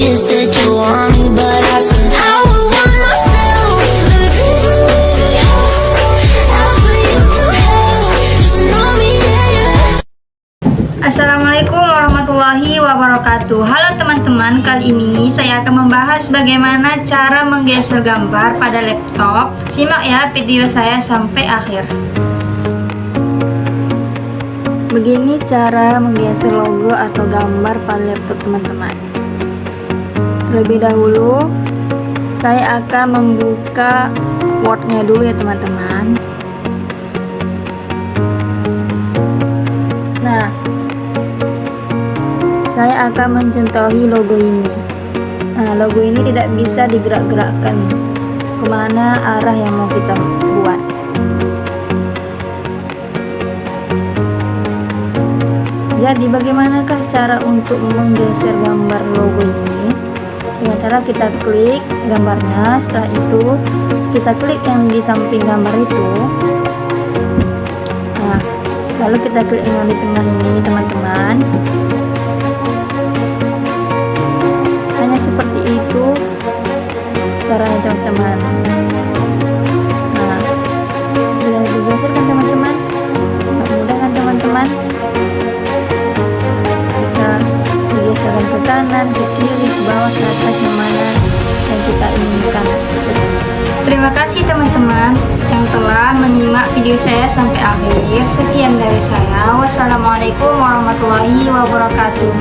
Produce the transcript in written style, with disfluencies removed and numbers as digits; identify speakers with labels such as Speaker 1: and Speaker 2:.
Speaker 1: obvious that you want me, but I said I would want myself. Let me please believe it. I'll put you to hell. Just know me, yeah.
Speaker 2: Assalamualaikum warahmatullahi wabarakatuh. Halo teman-teman, kali ini saya akan membahas bagaimana cara menggeser gambar pada laptop. Simak ya video saya sampai akhir. Begini cara menggeser logo atau gambar pada laptop teman-teman. Terlebih dahulu saya akan membuka Word-nya dulu ya teman-teman. Nah, saya akan mencontohi logo ini. Nah, logo ini tidak bisa digerak-gerakkan kemana arah yang mau kita buat. Jadi bagaimanakah cara untuk menggeser gambar logo ini? Dengan cara kita klik gambarnya, setelah itu kita klik yang di samping gambar itu. Nah, lalu kita klik yang di tengah ini teman-teman. Hanya seperti itu caranya teman-teman. Nah, sudah digeser kan teman-teman? Mudah kan teman-teman? Bisa digeserkan ke kanan, ke kiri, ke bawah, ke atas, yang mana yang kita inginkan. Terima kasih teman-teman yang telah menyimak video saya sampai akhir. Sekian dari saya. Wassalamualaikum warahmatullahi wabarakatuh.